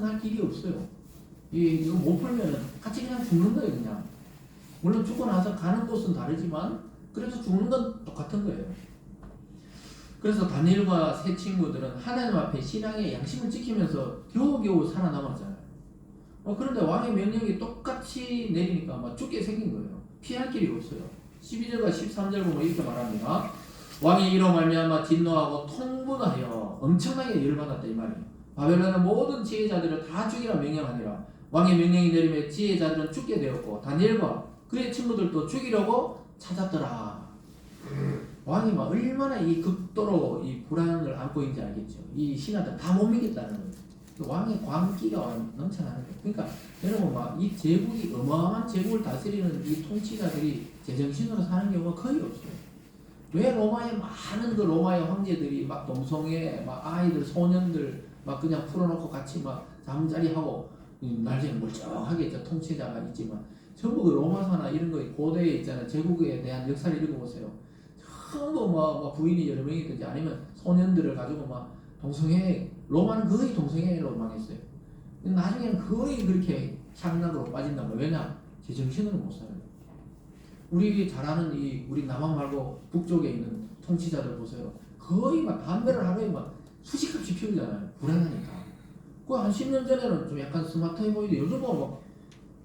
할 길이 없어요. 이거 못 풀면 같이 그냥 죽는 거예요, 그냥. 물론 죽고 나서 가는 곳은 다르지만 그래서 죽는 건 똑같은 거예요. 그래서 다니엘과 세 친구들은 하나님 앞에 신앙의 양심을 지키면서 겨우겨우 살아남았잖아요. 그런데 왕의 명령이 똑같이 내리니까 막 죽게 생긴 거예요. 피할 길이 없어요. 12절과 13절 보면 이렇게 말합니다. 왕이 이로 말미암아 진노하고 통분하여 엄청나게 열받았다 이 말이에요. 바벨론의 모든 지혜자들을 다 죽이라 명령하니라. 왕의 명령이 내리며 지혜자들은 죽게 되었고 다니엘과 그의 친구들도 죽이려고 찾았더라. 왕이 막 얼마나 이 극도로 이 불안을 안고 있는지 알겠죠. 이 신하들 다 못 믿겠다는 거예요. 왕의 광기가 넘쳐나는 거예요. 그러니까 여러분 막 이 제국이 어마어마한 제국을 다스리는 이 통치자들이 제정신으로 사는 경우가 거의 없어요. 왜 로마의 많은 그 로마의 황제들이 막 동성애, 막 아이들, 소년들 막 그냥 풀어놓고 같이 막 잠자리하고 나중에 멀쩡하게 저 통치자가 있지만 전부 그 로마사나 이런 거 고대에 있잖아요. 제국에 대한 역사를 읽어보세요. 전부 막 부인이 여러 명이든지 아니면 소년들을 가지고 막 동성애, 로마는 거의 동성애로 망했어요. 나중에는 거의 그렇게 향락으로 빠진단 말이에요. 왜냐? 제 정신으로 못 살아요. 우리 잘 아는 우리 남한 말고 북쪽에 있는 통치자들 보세요. 거의 막 담배를 하루에 막 수십갑씩 피우잖아요. 불안하니까. 그 한 10년 전에는 좀 약간 스마트해 보이는데 요즘은 막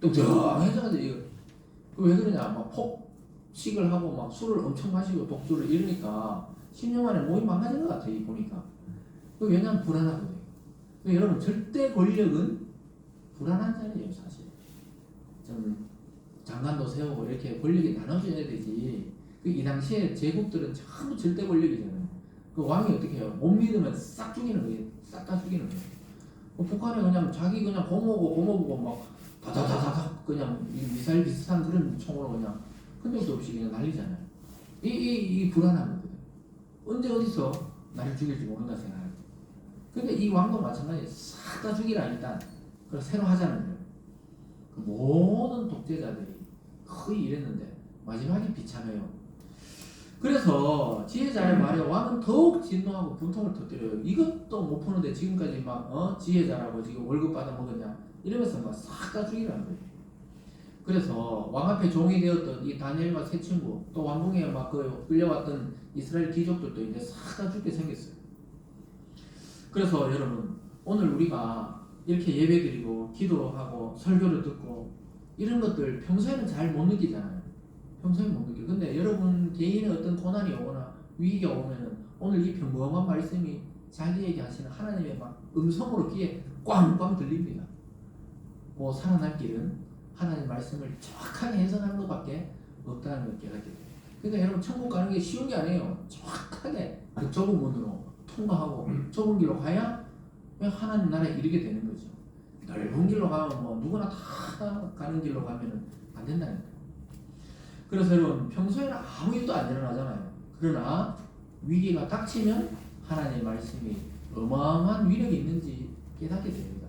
뚱뚱해져가지고 왜 그러냐? 막 폭식을 하고 막 술을 엄청 마시고 독주를 이러니까 10년 만에 몸이 망가진 것 같아요. 보니까. 왜냐면 불안하거든요. 여러분 절대 권력은 불안한 자리예요. 사실. 좀 장관도 세우고 이렇게 권력이 나눠져야 되지. 이 당시에 제국들은 전부 절대 권력이잖아요. 그 왕이 어떻게 해요? 못 믿으면 싹 죽이는 거예요. 싹 다 죽이는 거예요. 북한에 그냥 자기 그냥 고모고 막 다다다다닥 그냥 미사일 비슷한 그런 총으로 그냥 흔적도 없이 그냥 날리잖아요. 이 불안한 거거든요. 언제 어디서 나를 죽일지 모른다 생각해요. 근데 이 왕도 마찬가지예요. 싹 다 죽이라 일단. 그래서 새로 하자는 거예요. 그 모든 독재자들이 거의 이랬는데 마지막에 비참해요. 그래서 지혜자의 말에 왕은 더욱 진노하고 분통을 터뜨려요. 이것도 못 푸는데 지금까지 막 지혜자라고 지금 월급 받아 먹었냐 이러면서 막 싹 다 죽이라는 거예요. 그래서 왕 앞에 종이 되었던 이 다니엘과 세 친구 또 왕궁에 막 그 끌려왔던 이스라엘 귀족들도 이제 싹 다 죽게 생겼어요. 그래서 여러분 오늘 우리가 이렇게 예배드리고 기도하고 설교를 듣고 이런 것들 평소에는 잘 못 느끼잖아요. 평소에 못 느끼고. 근데 여러분 개인의 어떤 고난이 오거나 위기가 오면은 오늘 이 평범한 말씀이 자기에게 하시는 하나님의 막 음성으로 귀에 꽝꽝 들립니다. 그 살아날 길은 하나님 말씀을 정확하게 해석하는 것밖에 없다는 걸 깨닫게 돼요. 그러니까 여러분 천국 가는 게 쉬운 게 아니에요. 정확하게 그 좁은 문으로 통과하고 좁은 길로 가야 하나님 나라에 이르게 되는 거죠. 넓은 길로 가면 뭐 누구나 다 가는 길로 가면은 안 된다는 거예요. 그래서 여러분 평소에는 아무 일도 안 일어나잖아요. 그러나 위기가 닥치면 하나님의 말씀이 어마어마한 위력이 있는지 깨닫게 됩니다.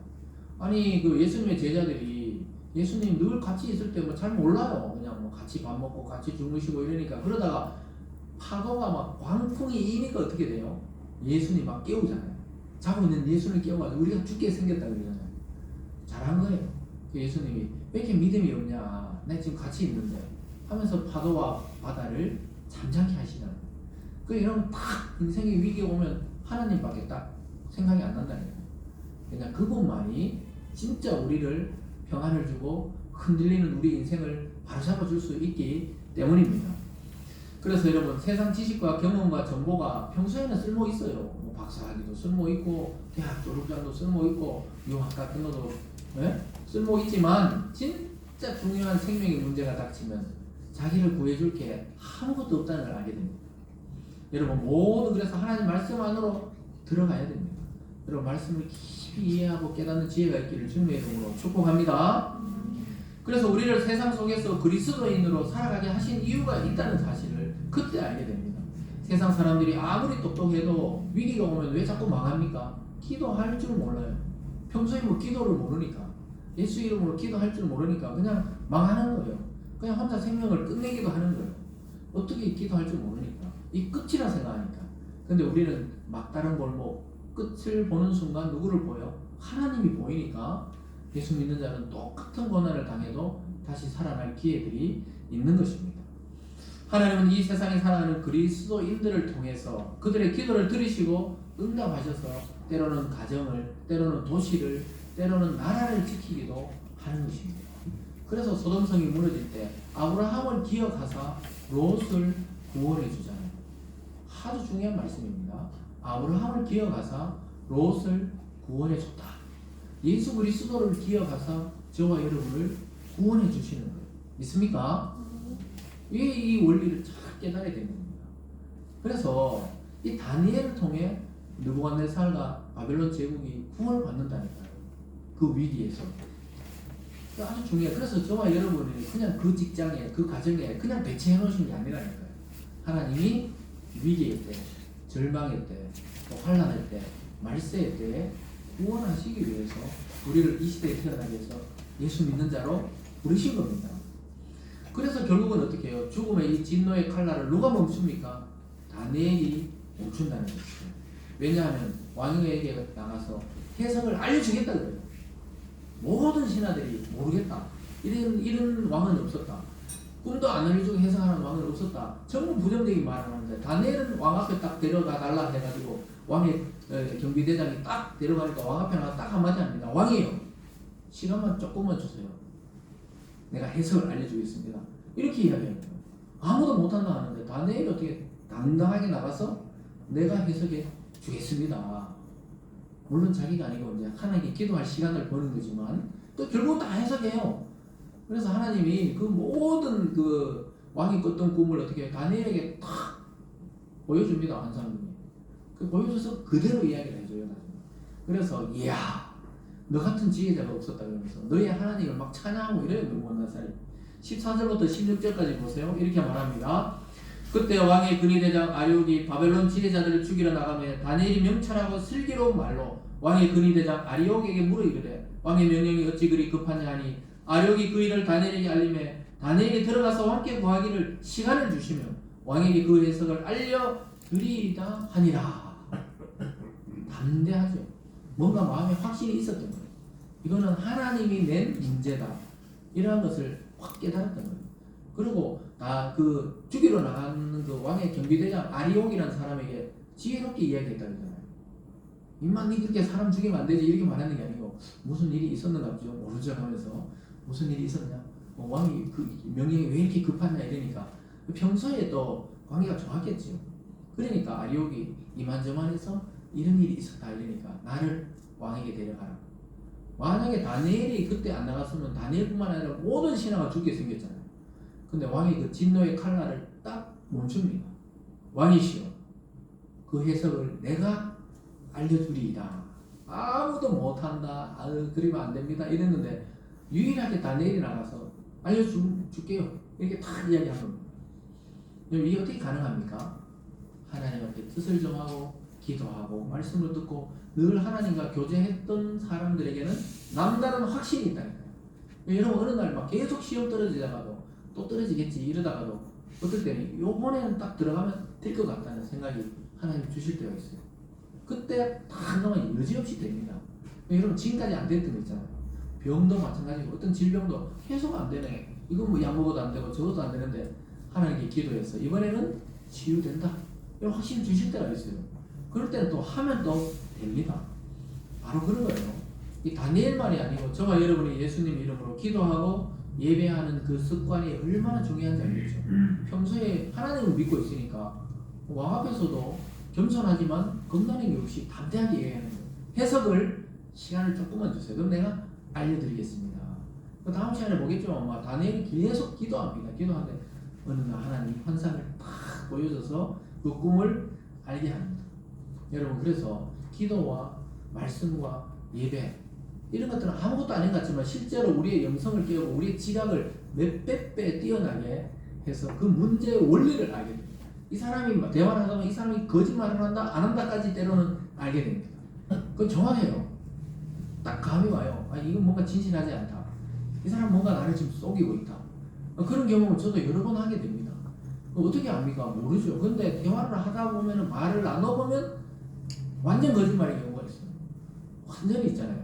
아니 그 예수님의 제자들이 예수님 늘 같이 있을 때 뭐 잘 몰라요. 그냥 뭐 같이 밥 먹고 같이 주무시고 이러니까 그러다가 파도가 막 광풍이 이니까 어떻게 돼요? 예수님 막 깨우잖아요. 자고 있는 예수님을 깨워가지고 우리가 죽게 생겼다 그러잖아요. 잘한 거예요. 그 예수님이 왜 이렇게 믿음이 없냐? 내 지금 같이 있는데 하면서 파도와 바다를 잠잠케 하시는. 그 여러분 딱 인생의 위기가 오면 하나님밖에 딱 생각이 안 난다는 거예요. 그냥 그것만이 진짜 우리를 평안을 주고 흔들리는 우리 인생을 바로잡아 줄 수 있기 때문입니다. 그래서 여러분 세상 지식과 경험과 정보가 평소에는 쓸모 있어요. 뭐 박사학위도 쓸모 있고 대학 졸업장도 쓸모 있고 유학 같은 것도 쓸모 있지만 진짜 중요한 생명의 문제가 닥치면 자기를 구해줄 게 아무것도 없다는 걸 알게 됩니다. 여러분 모두 그래서 하나님 말씀 안으로 들어가야 됩니다. 여러분 말씀을 깊이 이해하고 깨닫는 지혜가 있기를 주님의 이름으로 축복합니다. 그래서 우리를 세상 속에서 그리스도인으로 살아가게 하신 이유가 있다는 사실을 그때 알게 됩니다. 세상 사람들이 아무리 똑똑해도 위기가 오면 왜 자꾸 망합니까? 기도할 줄 몰라요. 평소에 뭐 기도를 모르니까 예수 이름으로 기도할 줄 모르니까 그냥 망하는 거예요. 그냥 혼자 생명을 끝내기도 하는 거예요. 어떻게 기도할 줄 모르니까 이 끝이라 생각하니까. 근데 우리는 막다른 골목 끝을 보는 순간 누구를 보여? 하나님이 보이니까 예수 믿는 자는 똑같은 고난을 당해도 다시 살아날 기회들이 있는 것입니다. 하나님은 이 세상에 살아가는 그리스도인들을 통해서 그들의 기도를 들으시고 응답하셔서 때로는 가정을, 때로는 도시를, 때로는 나라를 지키기도 하는 것입니다. 그래서 소돔성이 무너질 때 아브라함을 기억하사 롯을 구원해 주잖아요. 아주 중요한 말씀입니다. 아브라함을 기억하사 롯을 구원해 줬다. 예수 그리스도를 기억하사 저와 여러분을 구원해 주시는 거예요. 믿습니까? 왜 이 원리를 잘 깨달아야 되는 겁니다. 그래서 이 다니엘을 통해 느부갓네살과 바벨론 제국이 구원을 받는다니까요. 그 위기에서. 아주 중요해요. 그래서 저와 여러분이 그냥 그 직장에, 그 가정에 그냥 배치해 놓으신 게 아니라니까요. 하나님이 위기의 때, 절망의 때, 또 환난의 때, 말세의 때에 구원하시기 위해서 우리를 이 시대에 태어나게 해서 예수 믿는 자로 부르신 겁니다. 그래서 결국은 어떻게 해요? 죽음의 이 진노의 칼날을 누가 멈춥니까? 다니엘이 멈춘다는 것이죠. 왜냐하면 왕에게 나가서 해석을 알려주겠다 그래요. 모든 신하들이 모르겠다. 이런 왕은 없었다. 꿈도 안 알려주고 해석하는 왕은 없었다. 전부 부정적인 말을 하는데 다니엘은 왕 앞에 딱 데려가 달라 해가지고 왕의 경비대장이 딱 데려가니까 왕 앞에 나가 딱 한마디 합니다. 왕이에요. 시간만 조금만 주세요. 내가 해석을 알려주겠습니다. 이렇게 이야기해요. 아무도 못한다 하는데 다니엘이 어떻게 당당하게 나가서 내가 해석해 주겠습니다. 물론 자기가 아니고 이제 하나님께 기도할 시간을 버는 거지만 또 결국 다 해석해요. 그래서 하나님이 그 모든 그 왕이 꿨던 꿈을 어떻게 다니엘에게 탁 보여줍니다. 환상님이. 그 보여줘서 그대로 이야기를 해줘요. 그래서 이야 너 같은 지혜자가 없었다 그러면서 너의 하나님을 막 찬양하고 이래요. 느부갓네살이. 14절부터 16절까지 보세요. 이렇게 말합니다. 그때 왕의 근위대장 아리옥이 바벨론 지혜자들을 죽이러 나가며 다니엘이 명찰하고 슬기로운 말로 왕의 근위대장 아리옥에게 물어 이르되 왕의 명령이 어찌 그리 급하냐 하니 아리옥이 그 일을 다니엘에게 알림해 다니엘이 들어가서 왕께 구하기를 시간을 주시며 왕에게 그 해석을 알려드리이다 하니라. 담대하죠. 뭔가 마음에 확신이 있었던 거예요. 이거는 하나님이 낸 문제다. 이러한 것을 확 깨달았던 거예요. 그리고 그 죽이러 나가는 그 왕의 경비대장 아리옥이라는 사람에게 지혜롭게 이야기했다 그러잖아요. 임마 니 그렇게 사람 죽이면 안 되지 이렇게 말하는 게 아니고 무슨 일이 있었는가 보죠. 모르죠 하면서 무슨 일이 있었냐. 왕이 그 명령이 왜 이렇게 급하냐 이러니까 평소에 또 관계가 좋았겠죠. 그러니까 아리옥이 이만저만해서 이런 일이 있었다 이러니까 나를 왕에게 데려가라. 만약에 다니엘이 그때 안 나갔으면 다니엘뿐만 아니라 모든 신하가 죽게 생겼잖아요. 근데 왕이 그 진노의 칼날을 딱 멈춥니다. 왕이시여 그 해석을 내가 알려주리이다. 아무도 못한다. 그러면 안 됩니다. 이랬는데 유일하게 다니엘이 나가서 알려줄게요. 이렇게 딱 이야기한 겁니다. 이게 어떻게 가능합니까? 하나님 앞에 뜻을 정하고 기도하고 말씀을 듣고 늘 하나님과 교제했던 사람들에게는 남다른 확신이 있다니까요. 여러분 어느 날 막 계속 시험 떨어지다가도 또 떨어지겠지 이러다가도 어떨 때는 요번에는 딱 들어가면 될 것 같다는 생각이 하나님 주실 때가 있어요. 그때 다 한동안 여지없이 됩니다. 여러분 지금까지 안 됐던 거 있잖아요. 병도 마찬가지고 어떤 질병도 계속 안 되네. 이건 뭐 약 먹어도 안 되고 저것도 안 되는데 하나님께 기도해서 이번에는 치유된다. 이런 확신 주실 때가 있어요. 그럴 때는 또 하면 또 됩니다. 바로 그런 거예요. 이 다니엘만이 아니고 저와 여러분이 예수님 이름으로 기도하고 예배하는 그 습관이 얼마나 중요한지 알겠죠. 평소에 하나님을 믿고 있으니까 왕 앞에서도 겸손하지만 겁나는 게 없이 담대하게 얘기하는 거예요. 해석을 시간을 조금만 주세요. 그럼 내가 알려드리겠습니다. 그 다음 시간에 보겠죠. 아마 다니엘이 계속 기도합니다. 기도하는데 어느 날 하나님 환상을 딱 보여줘서 그 꿈을 알게 합니다. 여러분 그래서 기도와 말씀과 예배 이런 것들은 아무것도 아닌 것 같지만 실제로 우리의 영성을 깨우고 우리의 지각을 몇백 배 뛰어나게 해서 그 문제의 원리를 알게 됩니다. 이 사람이 대화를 하다가 이 사람이 거짓말을 한다 안 한다까지 때로는 알게 됩니다. 그건 정확해요. 딱 감이 와요. 이건 뭔가 진실하지 않다. 이 사람 뭔가 나를 지금 속이고 있다. 그런 경험을 저도 여러 번 하게 됩니다. 어떻게 압니까? 모르죠. 근데 대화를 하다 보면 말을 나눠보면 완전 거짓말인 경우가 있어요. 완전히 있잖아요.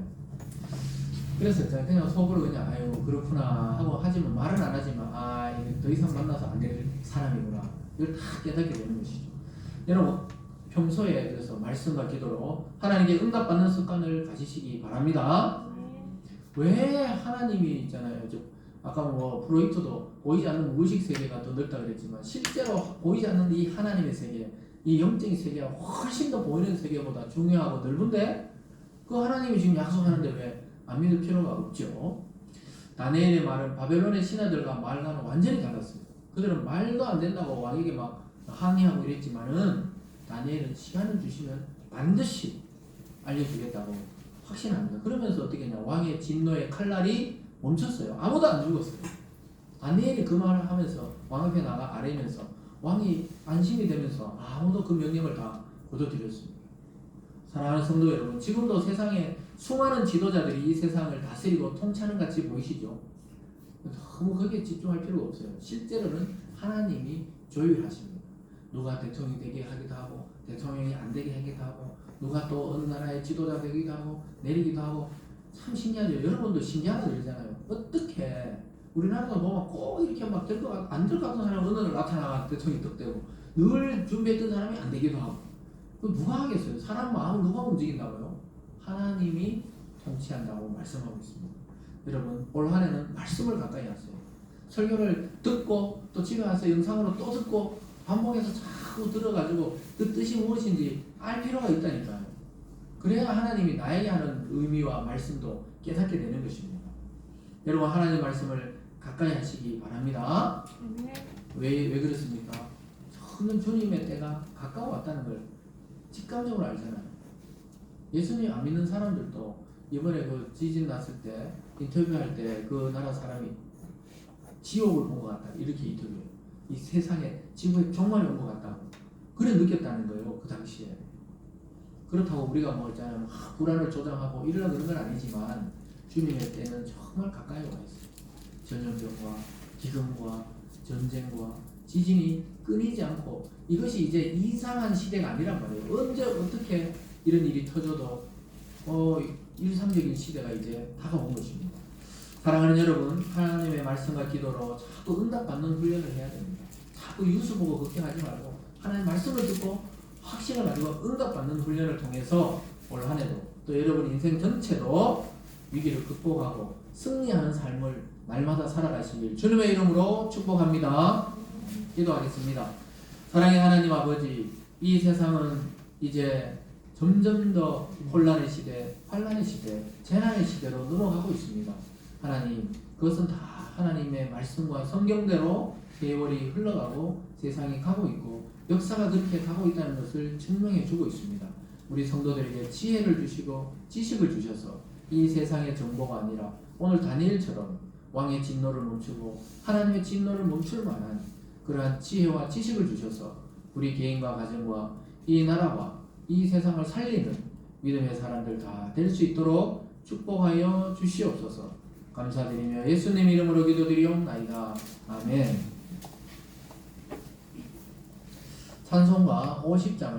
그래서 그냥 속으로 그냥 아유 그렇구나 하고 하지만 말은 안 하지만 아 이게 더 이상 만나서 안 될 사람이구나 이걸 다 깨닫게 되는 것이죠. 여러분 평소에 그래서 말씀과 기도로 하나님께 응답받는 습관을 가지시기 바랍니다. 왜 하나님이 있잖아요. 아까 뭐 프로이트도 보이지 않는 무의식 세계가 더 넓다 그랬지만 실제로 보이지 않는 이 하나님의 세계, 이 영적인 세계가 훨씬 더 보이는 세계보다 중요하고 넓은데 그 하나님이 지금 약속하는데 왜 안 믿을 필요가 없죠. 다니엘의 말은 바벨론의 신하들과 말과는 완전히 달랐어요. 그들은 말도 안 된다고 왕에게 막 항의하고 이랬지만은 다니엘은 시간을 주시면 반드시 알려주겠다고 확신합니다. 그러면서 어떻게 했냐, 왕의 진노의 칼날이 멈췄어요. 아무도 안 죽었어요. 다니엘이 그 말을 하면서 왕 앞에 나가 아뢰면서 왕이 안심이 되면서 아무도 그 명령을 다 거둬들였습니다. 사랑하는 성도 여러분, 지금도 세상에 수많은 지도자들이 이 세상을 다스리고 통치하는 같이 보이시죠? 너무 거기에 집중할 필요가 없어요. 실제로는 하나님이 조율하십니다. 누가 대통령이 되게 하기도 하고 대통령이 안 되게 하기도 하고 누가 또 어느 나라의 지도자 되기도 하고 내리기도 하고 참 신기하죠. 여러분도 신기하다 그러잖아요. 어떻게 우리나라도 보면 꼭 이렇게 막 될 것 같, 안될 것 같은 사람이 어느 날 나타나가 대통령이 득되고 늘 준비했던 사람이 안 되기도 하고 그 누가 하겠어요? 사람 마음을 누가 움직인다고요? 하나님이 통치한다고 말씀하고 있습니다. 여러분 올 한 해는 말씀을 가까이 하세요. 설교를 듣고 또 집에 와서 영상으로 또 듣고 반복해서 자꾸 들어가지고 그 뜻이 무엇인지 알 필요가 있다니까요. 그래야 하나님이 나에게 하는 의미와 말씀도 깨닫게 되는 것입니다. 여러분 하나님의 말씀을 가까이 하시기 바랍니다. 왜 그렇습니까? 저는 주님의 때가 가까워왔다는 걸 직감적으로 알잖아요. 예수님 안 믿는 사람들도 이번에 그 지진 났을 때 인터뷰할 때 그 나라 사람이 지옥을 본 것 같다 이렇게 인터뷰해요. 이 세상에 지구에 종말이 온 것 같다고 그래 느꼈다는 거예요. 그 당시에. 그렇다고 우리가 뭐 있잖아요. 불안을 조장하고 이러려고 그런 건 아니지만 주님의 때는 정말 가까이 와 있어요. 전염병과 기근과 전쟁과 지진이 끊이지 않고 이것이 이제 이상한 시대가 아니란 말이에요. 언제 어떻게 이런 일이 터져도 일상적인 시대가 이제 다가온 것입니다. 사랑하는 여러분, 하나님의 말씀과 기도로 자꾸 응답받는 훈련을 해야 됩니다. 자꾸 뉴스 보고 걱정하지 말고 하나님의 말씀을 듣고 확신을 가지고 응답받는 훈련을 통해서 올 한 해도 또 여러분 인생 전체도 위기를 극복하고 승리하는 삶을 날마다 살아가시길 주님의 이름으로 축복합니다. 기도하겠습니다. 사랑의 하나님 아버지, 이 세상은 이제 점점 더 혼란의 시대, 환란의 시대, 재난의 시대로 넘어가고 있습니다. 하나님, 그것은 다 하나님의 말씀과 성경대로 세월이 흘러가고 세상이 가고 있고 역사가 그렇게 가고 있다는 것을 증명해 주고 있습니다. 우리 성도들에게 지혜를 주시고 지식을 주셔서 이 세상의 정보가 아니라 오늘 다니엘처럼 왕의 진노를 멈추고 하나님의 진노를 멈출 만한 그러한 지혜와 지식을 주셔서 우리 개인과 가정과 이 나라와 이 세상을 살리는 믿음의 사람들 다 될 수 있도록 축복하여 주시옵소서. 감사드리며 예수님 이름으로 기도드리옵나이다. 아멘. 찬송가 50장을